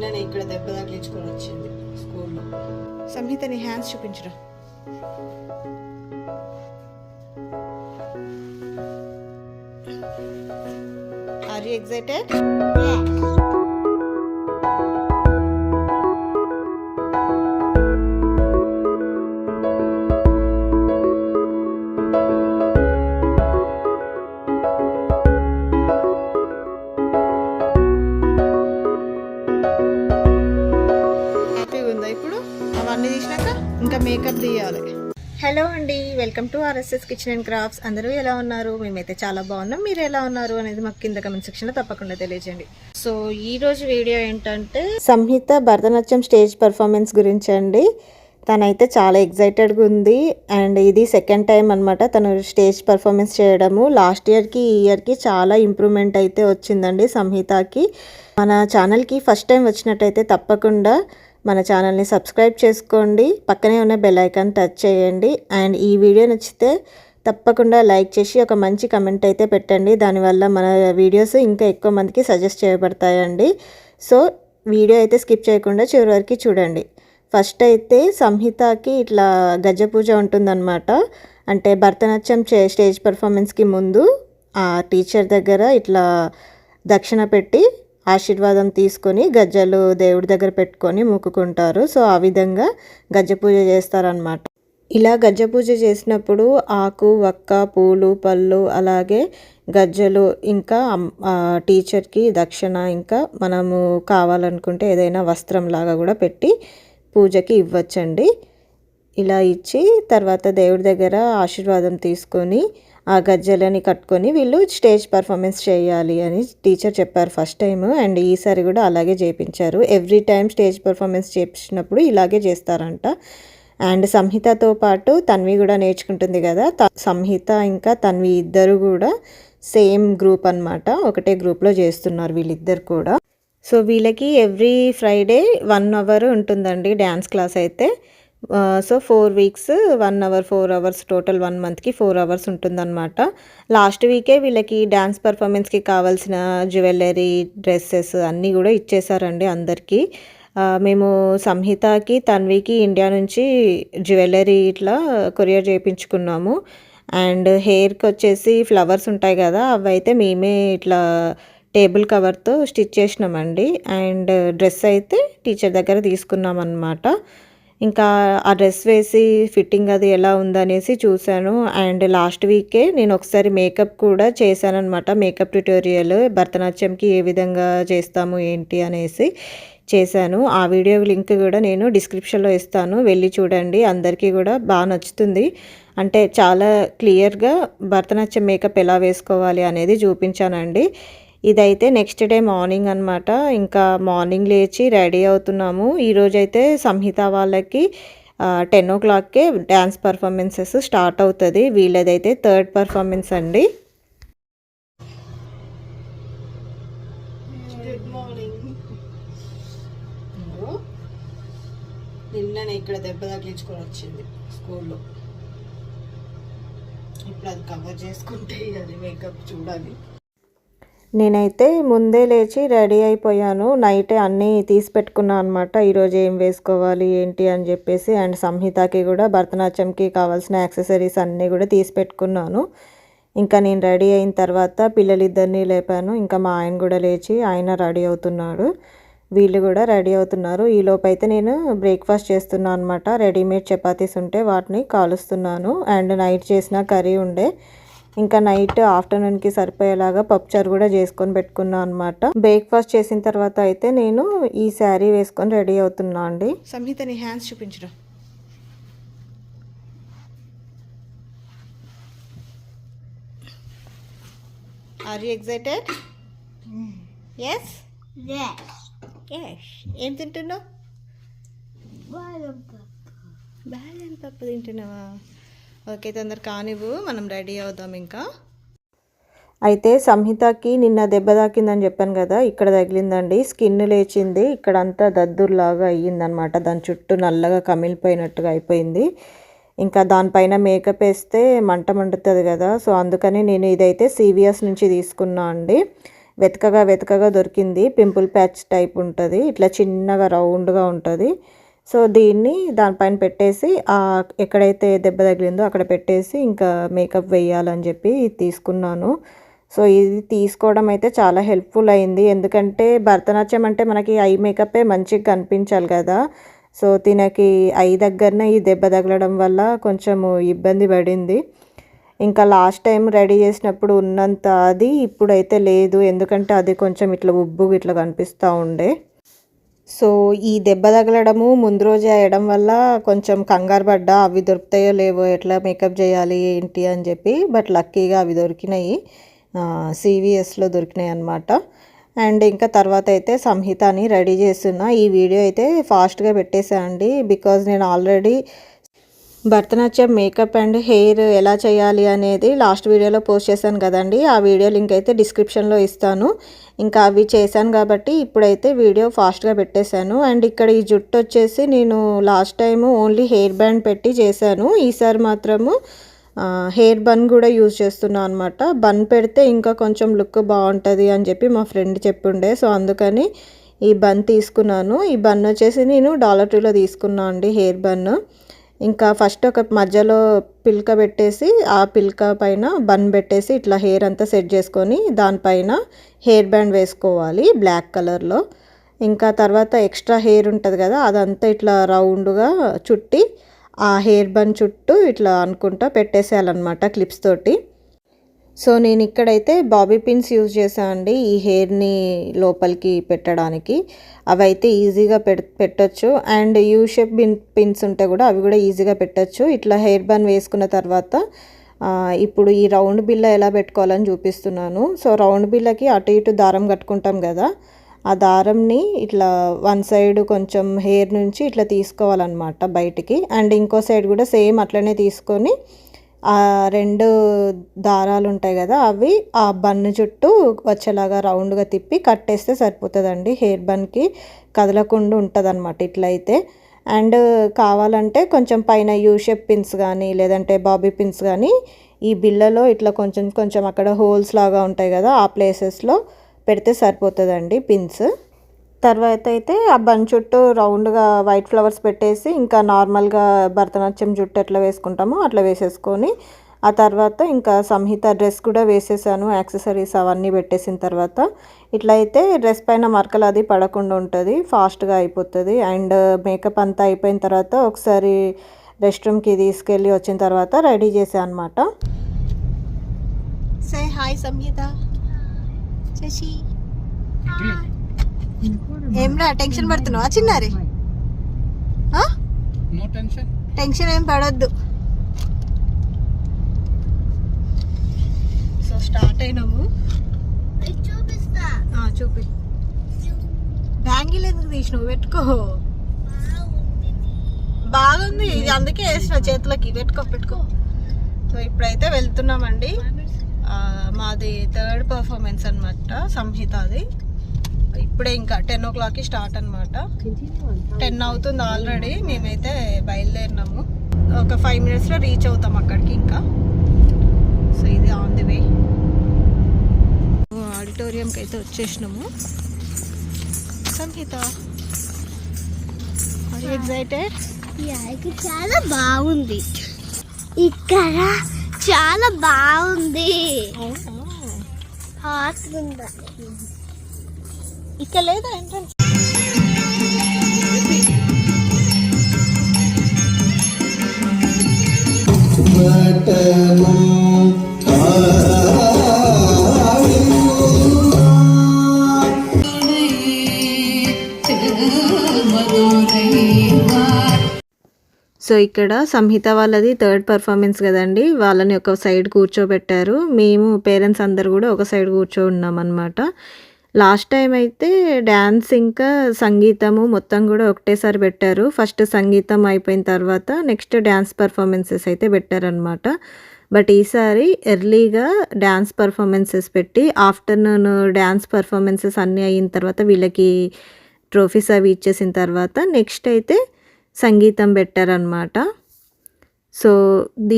నిన్ననే ఇక్కడ దెబ్బ తగిలించుకొని వచ్చింది స్కూల్లో. సంహిత నీ హ్యాండ్స్ చూపించరా. Are you excited? Yes. హ్యాపీగా ఉందా ఇప్పుడు? అవన్నీ తీసినాక ఇంకా మేకప్ తీయాలి. హలో అండి, welcome to RSS kitchen and crafts. అందరూ ఎలా ఉన్నారు? మేమైతే చాలా బాగున్నాం. మీరు ఎలా ఉన్నారు అనేది మాకు కింద కమెంట్ సెక్షన్లో తప్పకుండా తెలియజేయండి. సో ఈ రోజు వీడియో ఏంటంటే సంహిత భరతనాట్యం స్టేజ్ పర్ఫార్మెన్స్ గురించి అండి. తనైతే చాలా ఎగ్జైటెడ్గా ఉంది అండ్ ఇది సెకండ్ టైం అనమాట తను స్టేజ్ పర్ఫార్మెన్స్ చేయడము. లాస్ట్ ఇయర్కి ఈ ఇయర్కి చాలా ఇంప్రూవ్మెంట్ అయితే వచ్చిందండి సంహితకి. మన ఛానల్కి ఫస్ట్ టైం వచ్చినట్టయితే తప్పకుండా మన ఛానల్ని సబ్స్క్రైబ్ చేసుకోండి, పక్కనే ఉన్న బెల్ ఐకాన్ టచ్ చేయండి అండ్ ఈ వీడియో నచ్చితే తప్పకుండా లైక్ చేసి ఒక మంచి కమెంట్ అయితే పెట్టండి. దానివల్ల మన వీడియోస్ ఇంకా ఎక్కువ మందికి సజెస్ట్ చేయబడతాయండి. సో వీడియో అయితే స్కిప్ చేయకుండా చివరి వరకు చూడండి. ఫస్ట్ అయితే సంహితకి ఇట్లా గజ పూజ ఉంటుందన్నమాట. అంటే భరతనాట్యం స్టేజ్ పర్ఫార్మెన్స్కి ముందు ఆ టీచర్ దగ్గర ఇట్లా దక్షిణ పెట్టి ఆశీర్వాదం తీసుకొని గజ్జలు దేవుడి దగ్గర పెట్టుకొని మొక్కుకుంటారు. సో ఆ విధంగా గజ్జ పూజ చేస్తారనమాట. ఇలా గజ్జ పూజ చేసినప్పుడు ఆకు, వక్క, పూలు, పళ్ళు, అలాగే గజ్జలు, ఇంకా టీచర్కి దక్షిణ, ఇంకా మనము కావాలనుకుంటే ఏదైనా వస్త్రం లాగా కూడా పెట్టి పూజకి ఇవ్వచ్చండి. ఇలా ఇచ్చి తర్వాత దేవుడి దగ్గర ఆశీర్వాదం తీసుకొని ఆ గజ్జలని కట్టుకొని వీళ్ళు స్టేజ్ పర్ఫార్మెన్స్ చేయాలి అని టీచర్ చెప్పారు ఫస్ట్ టైం. అండ్ ఈసారి కూడా అలాగే చేయించారు. ఎవ్రీ టైం స్టేజ్ పర్ఫార్మెన్స్ చేయించినప్పుడు ఇలాగే చేస్తారంట. అండ్ సంహితతో పాటు తన్వి కూడా నేర్చుకుంటుంది కదా. సంహిత ఇంకా తన్వి ఇద్దరు కూడా సేమ్ గ్రూప్ అనమాట, ఒకటే గ్రూప్లో చేస్తున్నారు వీళ్ళిద్దరు కూడా. సో వీళ్ళకి ఎవ్రీ ఫ్రైడే 1 అవర్ ఉంటుందండి డ్యాన్స్ క్లాస్ అయితే. So 4 weeks 1 hour, 4 hours, total 1 మంత్కి 4 అవర్స్ ఉంటుందన్నమాట. లాస్ట్ వీకే వీళ్ళకి డ్యాన్స్ పర్ఫార్మెన్స్కి కావాల్సిన జ్యువెలరీ, డ్రెస్సెస్ అన్నీ కూడా ఇచ్చేసారండి అందరికీ. మేము సంహితకి, తన్వికి ఇండియా నుంచి జ్యువెలరీ ఇట్లా కొరియర్ చేయించుకున్నాము. అండ్ హెయిర్కి వచ్చేసి ఫ్లవర్స్ ఉంటాయి కదా, అవి అయితే మేమే ఇట్లా టేబుల్ కవర్తో స్టిచ్ చేసినామండి. అండ్ డ్రెస్ అయితే టీచర్ దగ్గర తీసుకున్నాం అన్నమాట. ఇంకా ఆ డ్రెస్ వేసి ఫిట్టింగ్ అది ఎలా ఉందనేసి చూశాను. అండ్ లాస్ట్ వీకే నేను ఒకసారి మేకప్ కూడా చేశానమాట. మేకప్ ట్యుటోరియల్ భరతనాట్యంకి ఏ విధంగా చేస్తాము ఏంటి అనేసి చేశాను. ఆ వీడియో లింక్ కూడా నేను డిస్క్రిప్షన్లో ఇస్తాను, వెళ్ళి చూడండి. అందరికీ కూడా బాగా నచ్చుతుంది. అంటే చాలా క్లియర్గా భరతనాట్యం మేకప్ ఎలా వేసుకోవాలి అనేది చూపించానండి. ఇదైతే నెక్స్ట్ డే మార్నింగ్ అనమాట. ఇంకా మార్నింగ్ లేచి రెడీ అవుతున్నాము. ఈరోజైతే సంహిత వాళ్ళకి 10 o'clockకే డ్యాన్స్ పర్ఫార్మెన్సెస్ స్టార్ట్ అవుతుంది. వీళ్ళదైతే 3rd పర్ఫార్మెన్స్ అండి. Good morning. నిన్ననే ఇక్కడ దెబ్బ తగిలించుకొని వచ్చింది స్కూల్లో. ఇప్పుడు అది కవర్ చేసుకుంటే అది మేకప్ చూడాలి. నేనైతే ముందే లేచి రెడీ అయిపోయాను. నైటే అన్నీ తీసి పెట్టుకున్నాను అనమాట, ఈరోజు ఏం వేసుకోవాలి ఏంటి అని చెప్పేసి. అండ్ సంహితకి కూడా భరతనాట్యంకి కావాల్సిన యాక్సెసరీస్ అన్నీ కూడా తీసి పెట్టుకున్నాను. ఇంకా నేను రెడీ అయిన తర్వాత పిల్లలిద్దరినీ లేపాను. ఇంకా మా ఆయన కూడా లేచి ఆయన రెడీ అవుతున్నాడు. వీళ్ళు కూడా రెడీ అవుతున్నారు. ఈలోపు అయితే నేను బ్రేక్ఫాస్ట్ చేస్తున్నాను అనమాట. రెడీమేడ్ చపాతీస్ ఉంటే వాటిని కాలుస్తున్నాను. అండ్ నైట్ చేసిన కర్రీ ఉండే, ఇంకా నైట్ ఆఫ్టర్నూన్కి సరిపోయేలాగా పప్పుచారు కూడా చేసుకొని పెట్టుకున్నాను అనమాట. బ్రేక్ఫాస్ట్ చేసిన తర్వాత అయితే నేను ఈ శారీ వేసుకొని రెడీ అవుతున్నా అండి. సంహిత నీ హ్యాండ్స్ చూపించరా. Are you excited? ఎస్. ఏం తింటున్నావు? బాదం పప్పు తింటున్నావా? ఓకే, తొందర కానివ్వు, మనం రెడీ అవుదాం. ఇంకా అయితే సంహితకి నిన్న దెబ్బ తాకిందని చెప్పాను కదా, ఇక్కడ తగిలిందండి. స్కిన్ లేచింది, ఇక్కడ అంతా దద్దుర్లాగా అయ్యిందనమాట. దాని చుట్టూ నల్లగా కమిలిపోయినట్టుగా అయిపోయింది. ఇంకా దానిపైన మేకప్ వేస్తే మంట మండుతుంది కదా. సో అందుకని నేను ఇదైతే CVS నుంచి తీసుకున్నా అండి. వెతకగా దొరికింది. పింపుల్ ప్యాచ్ టైప్ ఉంటుంది, ఇట్లా చిన్నగా రౌండ్గా ఉంటుంది. సో దీన్ని దానిపైన పెట్టేసి ఎక్కడైతే దెబ్బ తగిలిందో అక్కడ పెట్టేసి ఇంకా మేకప్ వేయాలని చెప్పి తీసుకున్నాను. సో ఇది తీసుకోవడం అయితే చాలా హెల్ప్ఫుల్ అయింది. ఎందుకంటే భరతనాట్యం అంటే మనకి ఐ మేకప్పే మంచిగా కనిపించాలి కదా. సో తినకి ఐ దగ్గరనే ఈ దెబ్బ తగలడం వల్ల కొంచెము ఇబ్బంది పడింది. ఇంకా లాస్ట్ టైం రెడీ చేసినప్పుడు ఉన్నంత అది ఇప్పుడైతే లేదు. ఎందుకంటే అది కొంచెం ఇట్లా ఉబ్బు ఇట్లా కనిపిస్తూ ఉండే. సో ఈ దెబ్బ తగలడము ముందు రోజే వేయడం వల్ల కొంచెం కంగారు పడ్డా, అవి దొరుకుతాయో లేవో, ఎట్లా మేకప్ చేయాలి ఏంటి అని చెప్పి. బట్ లక్కీగా అవి దొరికినాయి, CVSలో దొరికినాయి అన్నమాట. అండ్ ఇంకా తర్వాత అయితే సంహితని రెడీ చేస్తున్నా. ఈ వీడియో అయితే ఫాస్ట్గా పెట్టేసానండి, బికాజ్ నేను already Bharatanatyam makeup and hair ఎలా చేయాలి అనేది లాస్ట్ వీడియోలో పోస్ట్ చేశాను కదండి. ఆ వీడియో లింక్ అయితే డిస్క్రిప్షన్లో ఇస్తాను. ఇంకా అవి చేశాను కాబట్టి ఇప్పుడైతే వీడియో ఫాస్ట్గా పెట్టేశాను. అండ్ ఇక్కడ ఈ జుట్టు వచ్చేసి నేను last time only hair band పెట్టి చేశాను. ఈసారి మాత్రము హెయిర్ బన్ కూడా యూజ్ చేస్తున్నాను అనమాట. బన్ పెడితే ఇంకా కొంచెం లుక్ బాగుంటుంది అని చెప్పి మా ఫ్రెండ్ చెప్పుండే. సో అందుకని ఈ బన్ తీసుకున్నాను. ఈ బన్ వచ్చేసి నేను డాలర్ ట్రీలో తీసుకున్నాను అండి, హెయిర్ బన్. ఇంకా ఫస్ట్ ఒక మధ్యలో పిల్క పెట్టేసి ఆ పిల్క పైన బన్ పెట్టేసి ఇట్లా హెయిర్ అంతా సెట్ చేసుకొని దానిపైన హెయిర్ బ్యాండ్ వేసుకోవాలి బ్లాక్ కలర్లో. ఇంకా తర్వాత ఎక్స్ట్రా హెయిర్ ఉంటుంది కదా, అదంతా ఇట్లా రౌండ్గా చుట్టి ఆ హెయిర్ బన్ చుట్టూ ఇట్లా అనుకుంటా పెట్టేసేయాలన్నమాట క్లిప్స్ తోటి. సో నేను ఇక్కడైతే బాబీ పిన్స్ యూజ్ చేశాను అండి ఈ హెయిర్ని లోపలికి పెట్టడానికి. అవి అయితే ఈజీగా పెట్టొచ్చు. అండ్ యూ షేప్ పిన్స్ ఉంటే కూడా అవి కూడా ఈజీగా పెట్టొచ్చు. ఇట్లా హెయిర్ బన్ వేసుకున్న తర్వాత ఇప్పుడు ఈ రౌండ్ బిల్ల ఎలా పెట్టుకోవాలని చూపిస్తున్నాను. సో రౌండ్ బిల్లకి అటు ఇటు దారం కట్టుకుంటాం కదా, ఆ దారంని ఇట్లా వన్ సైడ్ కొంచెం హెయిర్ నుంచి ఇట్లా తీసుకోవాలన్నమాట బయటికి. అండ్ ఇంకో సైడ్ కూడా సేమ్ అట్లనే తీసుకొని ఆ రెండు దారాలు ఉంటాయి కదా అవి ఆ బన్ను చుట్టూ వచ్చేలాగా రౌండ్గా తిప్పి కట్టేస్తే సరిపోతుందండి. హెయిర్ బన్కి కదలకుండా ఉంటుంది అనమాట ఇట్లయితే. అండ్ కావాలంటే కొంచెం పైన యూ షేప్ పిన్స్ కానీ లేదంటే బాబీ పిన్స్ కానీ ఈ బిల్లలో ఇట్లా కొంచెం అక్కడ హోల్స్ లాగా ఉంటాయి కదా ఆ ప్లేసెస్లో పెడితే సరిపోతుందండి పిన్స్. తర్వాత అయితే ఆ బన్ చుట్టూ రౌండ్గా వైట్ ఫ్లవర్స్ పెట్టేసి ఇంకా నార్మల్గా భరతనాట్యం జుట్టు ఎట్లా వేసుకుంటామో అట్లా వేసేసుకొని ఆ తర్వాత ఇంకా సంహిత డ్రెస్ కూడా వేసేసాను. యాక్సెసరీస్ అవన్నీ పెట్టేసిన తర్వాత ఇట్లయితే డ్రెస్ పైన మరకలు అది పడకుండా ఉంటుంది, ఫాస్ట్గా అయిపోతుంది. అండ్ మేకప్ అంతా అయిపోయిన తర్వాత ఒకసారి రెస్ట్ రూమ్కి తీసుకెళ్ళి వచ్చిన తర్వాత రెడీ చేసాను అనమాట. సే హాయ్ సంహిత. శశి ఏమ్రా టెన్షన్ పడుతున్నావా చిన్నారి? టెన్షన్ ఏం పడొద్దు. సో స్టార్ట్ అయినాము. చూపి. బ్యాంగిల్ ఎందుకు తీసినావు? పెట్టుకో, బాగుంది ఇది, అందుకే వేసిన చేతులకి. పెట్టుకో. సో ఇప్పుడైతే వెళ్తున్నామండి. మాది థర్డ్ పర్ఫార్మెన్స్ అనమాట సంహితది. ఇప్పుడే ఇంకా 10 o'clockకి స్టార్ట్ అనమాట. 10 అవుతుంది ఆల్రెడీ. మేమైతే బయలుదేరినాము. ఒక 5 minutesలో రీచ్ అవుతాం అక్కడికి ఇంకా. సో ఇది ఆన్ ది వే. ఆడిటోరియంకి అయితే వచ్చేసినాము. సంహిత, ఆర్ యు ఎక్సైటెడ్? ఇక్కడ చాలా బాగుంది. ఇక్కడ చాలా బాగుంది. హాట్ ఉంది. ఇక్కడ లేదా ఎంట్రన్స్? సో ఇక్కడ సంహిత వాళ్ళది థర్డ్ పర్ఫార్మెన్స్ కదండి, వాళ్ళని ఒక సైడ్ కూర్చోబెట్టారు. మేము పేరెంట్స్ అందరు కూడా ఒక సైడ్ కూర్చో ఉన్నాం అనమాట. లాస్ట్ టైం అయితే డ్యాన్స్ ఇంకా సంగీతము మొత్తం కూడా ఒకటేసారి పెట్టారు. ఫస్ట్ సంగీతం అయిపోయిన తర్వాత నెక్స్ట్ డ్యాన్స్ పర్ఫార్మెన్సెస్ అయితే పెట్టారనమాట. బట్ ఈసారి ఎర్లీగా డ్యాన్స్ పర్ఫార్మెన్సెస్ పెట్టి ఆఫ్టర్నూన్ డ్యాన్స్ పర్ఫార్మెన్సెస్ అన్నీ అయిన తర్వాత వీళ్ళకి ట్రోఫీస్ అవి ఇచ్చేసిన తర్వాత నెక్స్ట్ అయితే సంగీతం పెట్టారనమాట. సో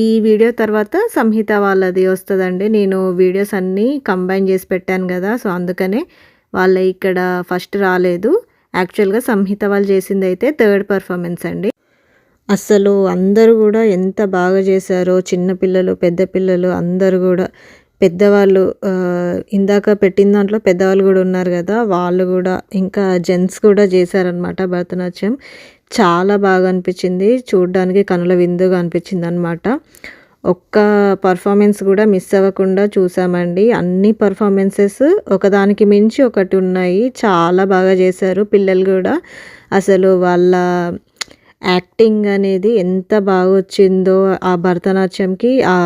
ఈ వీడియో తర్వాత సంహిత వాళ్ళది వస్తుందండి. నేను వీడియోస్ అన్నీ కంబైన్ చేసి పెట్టాను కదా, సో అందుకనే వాళ్ళ ఇక్కడ ఫస్ట్ రాలేదు. యాక్చువల్గా సంహిత వాళ్ళు చేసింది అయితే థర్డ్ పర్ఫార్మెన్స్ అండి. అసలు అందరూ కూడా ఎంత బాగా చేశారో, చిన్నపిల్లలు పెద్ద పిల్లలు అందరూ కూడా, పెద్దవాళ్ళు ఇందాక పెట్టిన దాంట్లో పెద్దవాళ్ళు కూడా ఉన్నారు కదా, వాళ్ళు కూడా, ఇంకా జెంట్స్ కూడా చేశారనమాట భరతనాట్యం. చాలా బాగా అనిపించింది, చూడడానికి కనుల విందుగా అనిపించింది అనమాట. ఒక్క పర్ఫార్మెన్స్ కూడా మిస్ అవ్వకుండా చూసామండి. అన్ని పర్ఫార్మెన్సెస్ ఒకదానికి మించి ఒకటి ఉన్నాయి, చాలా బాగా చేశారు పిల్లలు కూడా. అసలు వాళ్ళ యాక్టింగ్ అనేది ఎంత బాగా వచ్చిందో ఆ భరతనాట్యంకి, ఆ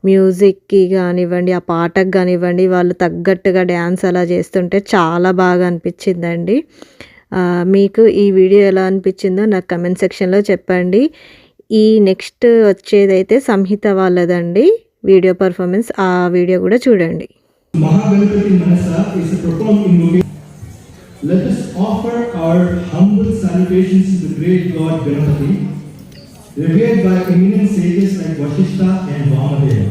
మ్యూజిక్కి కానివ్వండి, ఆ పాటకు కానివ్వండి, వాళ్ళు తగ్గట్టుగా డ్యాన్స్ అలా చేస్తుంటే చాలా బాగా అనిపించిందండి. మీకు ఈ వీడియో ఎలా అనిపించిందో నాకు కమెంట్ సెక్షన్లో చెప్పండి. ఈ నెక్స్ట్ వచ్చేదైతే సంహిత వాళ్ళదండి వీడియో పర్ఫార్మెన్స్, ఆ వీడియో కూడా చూడండి. Mahaganapati Manasa is a performed in movie. Let us offer our humble salutations to the great God Ganapati, revered by eminent sages like Vasishtha and Vamadeva.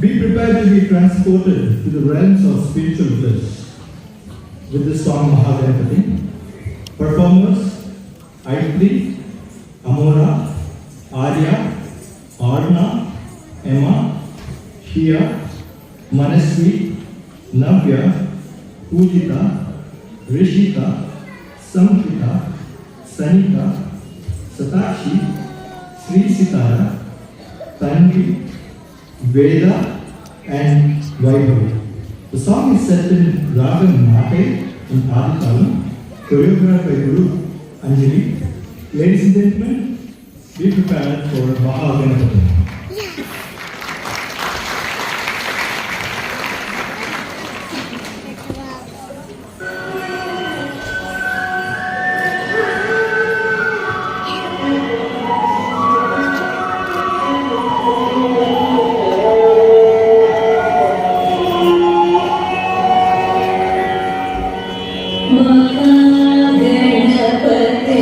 Be prepared to be transported to the realms of spiritual bliss with the song Mahaganapati. Performers: Aitri, Amora, Arya, Arna, Emma, Shia, Manasvi, Navya, Pujita, Rishika, Samhita, Sanika, Satakshi, Sri Sitara, Tanvi, Veda and Vaibhavi. The song is set in Ragam Nate in Adikalam, choreographed by Guru Anjali. Ladies and gentlemen, be prepared for Mahaganapati. Mahaganapathi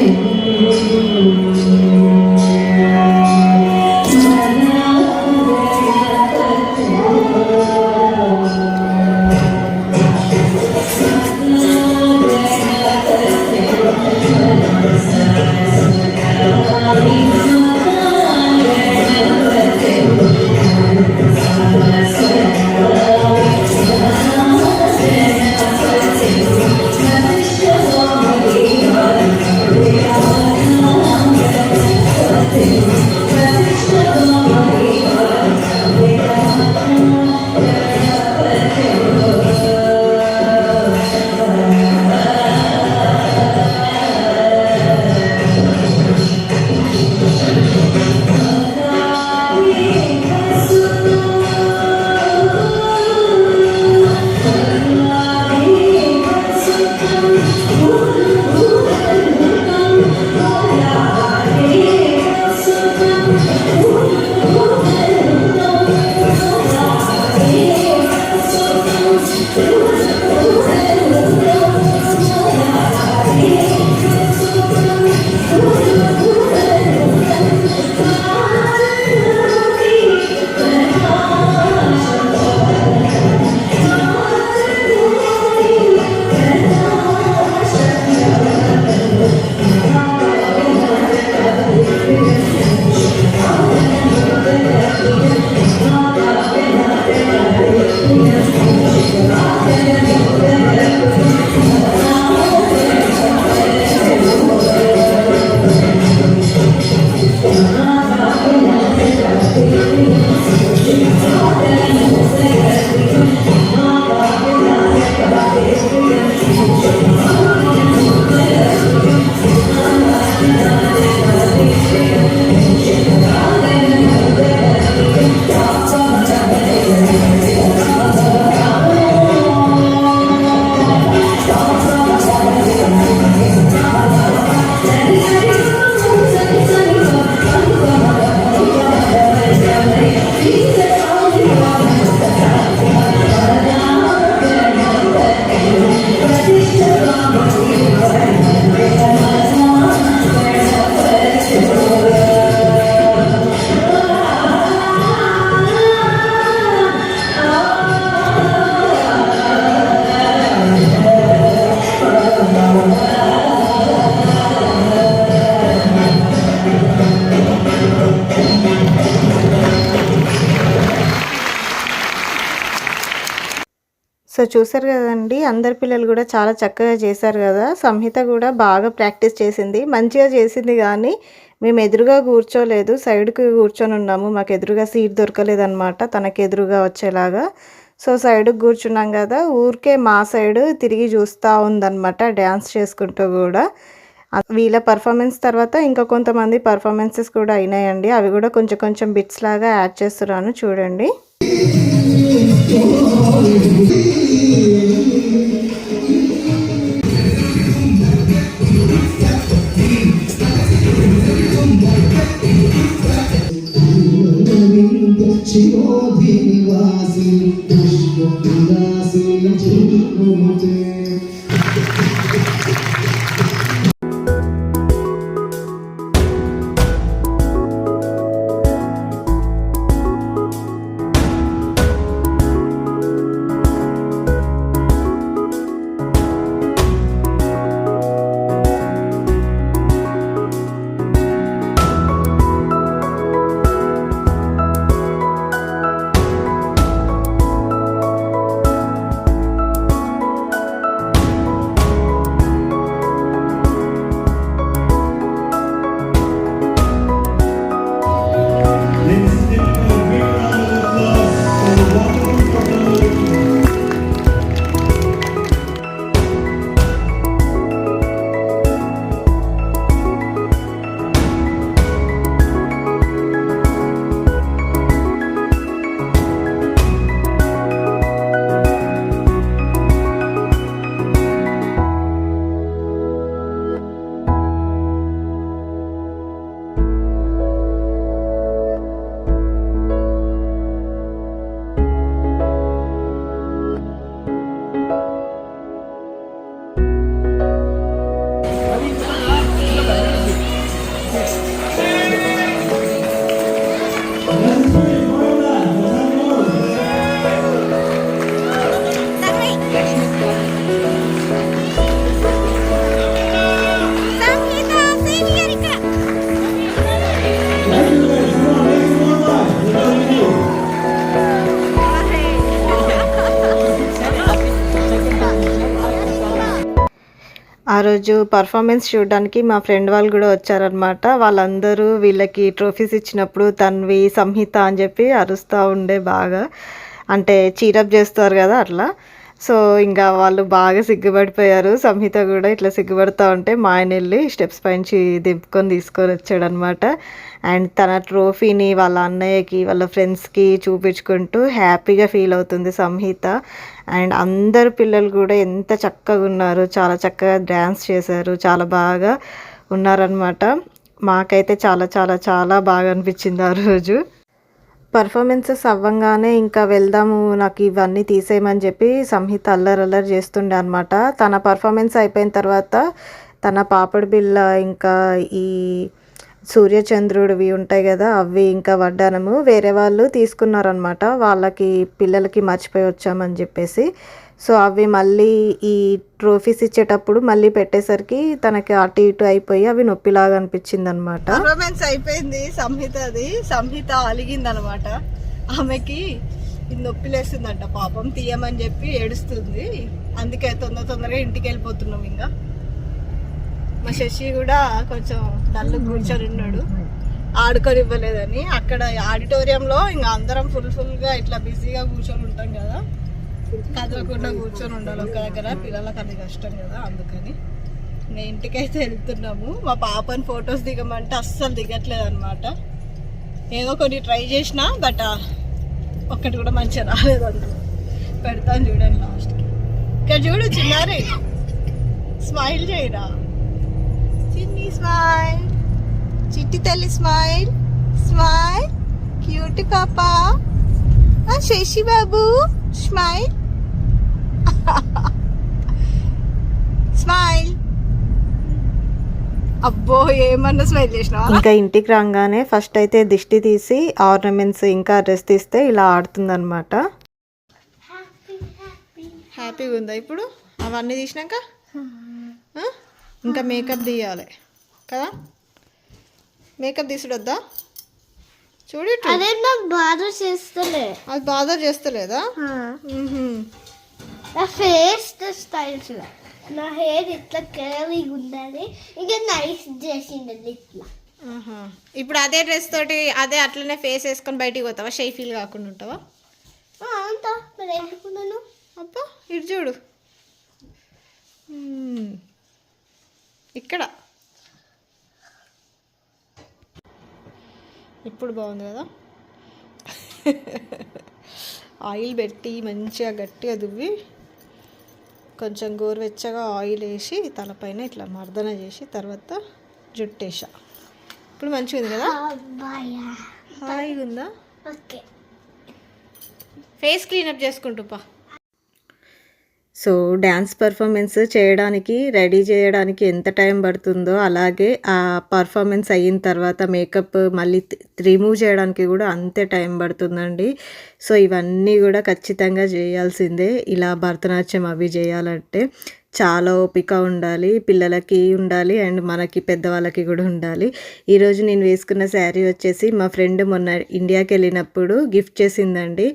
so చూసారు కదండి, అందరి పిల్లలు కూడా చాలా చక్కగా చేశారు కదా. సంహిత కూడా బాగా ప్రాక్టీస్ చేసింది, మంచిగా చేసింది. కానీ మేము ఎదురుగా కూర్చోలేదు, సైడ్కి కూర్చొని ఉన్నాము. మాకు ఎదురుగా సీట్ దొరకలేదన్నమాట, తనకి ఎదురుగా వచ్చేలాగా. సో సైడ్కి కూర్చున్నాం కదా, ఊరికే మా సైడ్ తిరిగి చూస్తూ ఉందన్నమాట, డ్యాన్స్ చేసుకుంటూ కూడా. వీళ్ళ పర్ఫార్మెన్స్ తర్వాత ఇంకా కొంతమంది పర్ఫార్మెన్సెస్ కూడా అయినాయండి, అవి కూడా కొంచెం కొంచెం బిట్స్ లాగా యాడ్ చేస్తున్నాను చూడండి. ఆ రోజు పర్ఫార్మెన్స్ చూడడానికి మా ఫ్రెండ్ వాళ్ళు కూడా వచ్చారనమాట. వాళ్ళందరూ వీళ్ళకి ట్రోఫీస్ ఇచ్చినప్పుడు తన్వి, సంహిత అని చెప్పి అరుస్తూ ఉండే బాగా, అంటే చీరప్ చేస్తారు కదా అట్లా. సో ఇంకా వాళ్ళు బాగా సిగ్గుపడిపోయారు. సంహిత కూడా ఇట్లా సిగ్గుపడుతూ ఉంటే మా ఆయన వెళ్ళి స్టెప్స్ పైనుంచి దింపుకొని తీసుకొని వచ్చాడనమాట. అండ్ తన ట్రోఫీని వాళ్ళ అన్నయ్యకి, వాళ్ళ ఫ్రెండ్స్కి చూపించుకుంటూ హ్యాపీగా ఫీల్ అవుతుంది సంహిత. అండ్ అందరు పిల్లలు కూడా ఎంత చక్కగా ఉన్నారు, చాలా చక్కగా డ్యాన్స్ చేశారు, చాలా బాగా ఉన్నారనమాట. మాకైతే చాలా చాలా చాలా బాగా అనిపించింది ఆ రోజు. పర్ఫార్మెన్సెస్ అవ్వంగానే ఇంకా వెళ్దాము, నాకు ఇవన్నీ తీసేయమని చెప్పి సంహిత అల్లరి చేస్తుండే అనమాట. తన పర్ఫార్మెన్స్ అయిపోయిన తర్వాత తన పాపడి బిళ్ళ, ఇంకా ఈ సూర్యచంద్రుడివి ఉంటాయి కదా అవి, ఇంకా వడ్డానము వేరే వాళ్ళు తీసుకున్నారనమాట. వాళ్ళకి పిల్లలకి మర్చిపోయి వచ్చామని చెప్పేసి. సో అవి మళ్ళీ ఈ ట్రోఫీస్ ఇచ్చేటప్పుడు మళ్ళీ పెట్టేసరికి తనకి అటు ఇటు అయిపోయి అవి నొప్పిలాగా అనిపించింది అనమాట. పర్ఫార్మెన్స్ అయిపోయింది సంహితది. సంహిత అలిగింది అనమాట, ఆమెకి ఇది నొప్పి లేస్తుందంట పాపం, తీయమని చెప్పి ఏడుస్తుంది. అందుకే తొందరగా ఇంటికి వెళ్ళిపోతున్నాం. ఇంకా మా శశి కూడా కొంచెం డల్లు కూర్చొని ఉన్నాడు, ఆడుకొని ఇవ్వలేదని. అక్కడ ఆడిటోరియంలో ఇంకా అందరం ఫుల్గా ఇట్లా బిజీగా కూర్చొని ఉంటాం కదా, కదలకుండా కూర్చొని ఉండాలి ఒక దగ్గర, పిల్లలకు అది కష్టం కదా. అందుకని నేను ఇంటికైతే వెళ్తున్నాము. మా పాపని ఫొటోస్ దిగమంటే అస్సలు దిగట్లేదు అనమాట. ఏదో కొన్ని ట్రై చేసిన, బట్ ఒక్కటి కూడా మంచిగా రాలేదంట. పెడతాను చూడండి లాస్ట్కి. ఇక్కడ చూడు చిన్నారి, స్మైల్ చేయరా చిన్ని, స్మైల్, చిట్టి తల్లి స్మైల్, స్మైల్, క్యూట్ పాపా, శశి బాబు స్మైల్, స్మైల్. అబ్బో ఏమన్నా స్మైల్ చేసినా. ఇంకా ఇంటికి రాగానే ఫస్ట్ అయితే దిష్టి తీసి ఆర్నమెంట్స్ ఇంకా డ్రెస్ తీస్తే ఇలా ఆడుతుందన్నమాట. హ్యాపీగా ఉందా ఇప్పుడు అవన్నీ తీసినాక? ఇంకా మేకప్ తీయాలి కదా, మేకప్ తీసుడొద్దా? చూడు అదే నాకు బాధ చేస్తలే. అది బాధ చేస్తలేదా? నా ఫేస్ స్టైల్స్ నా హెయిర్ ఇట్లా కర్లీగా ఉండాలి ఇంకా నైస్ చేసిండండి ఇట్లా. ఇప్పుడు అదే డ్రెస్ తోటి అదే అట్లనే ఫేస్ వేసుకొని బయటికి పోతావా? షై ఫీల్ కాకుండా ఉంటావా? అంతా మరి ఎందుకున్నాను. అబ్బా ఇటు చూడు, ఇక్కడ ఇప్పుడు బాగుంది కదా. ఆయిల్ పెట్టి మంచిగా గట్టిగా దువ్వి కొంచెం గోరువెచ్చగా ఆయిల్ వేసి తలపైన ఇట్లా మర్దన చేసి తర్వాత జుట్టేసా. ఇప్పుడు మంచిగా ఉంది కదా, హాయిగా ఉందా? ఓకే ఫేస్ క్లీనప్ చేసుకుంటూ. సో డ్యాన్స్ పర్ఫార్మెన్స్ చేయడానికి రెడీ చేయడానికి ఎంత టైం పడుతుందో అలాగే ఆ పర్ఫార్మెన్స్ అయిన తర్వాత మేకప్ మళ్ళీ రిమూవ్ చేయడానికి కూడా అంతే టైం పడుతుందండి. సో ఇవన్నీ కూడా ఖచ్చితంగా చేయాల్సిందే. ఇలా భరతనాట్యం అవి చేయాలంటే చాలా ఓపిక ఉండాలి, పిల్లలకి ఉండాలి అండ్ మనకి పెద్దవాళ్ళకి కూడా ఉండాలి. ఈరోజు నేను వేసుకున్న శారీ వచ్చేసి మా ఫ్రెండ్ మొన్న ఇండియాకి వెళ్ళినప్పుడు గిఫ్ట్ చేసిందండి.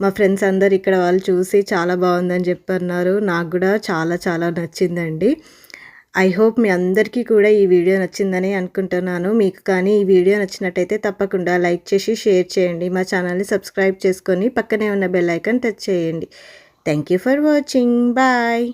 మా ఫ్రెండ్స్ అందరు ఇక్కడ వాళ్ళు చూసి చాలా బాగుందని చెప్పన్నారు. నాకు కూడా చాలా చాలా నచ్చిందండి. ఐ హోప్ మీ అందరికీ కూడా ఈ వీడియో నచ్చిందని అనుకుంటున్నాను. మీకు కానీ ఈ వీడియో నచ్చినట్టయితే తప్పకుండా లైక్ చేసి షేర్ చేయండి. మా ఛానల్ని సబ్స్క్రైబ్ చేసుకొని పక్కనే ఉన్న బెల్ ఐకాన్ టచ్ చేయండి. Thank you for watching. Bye.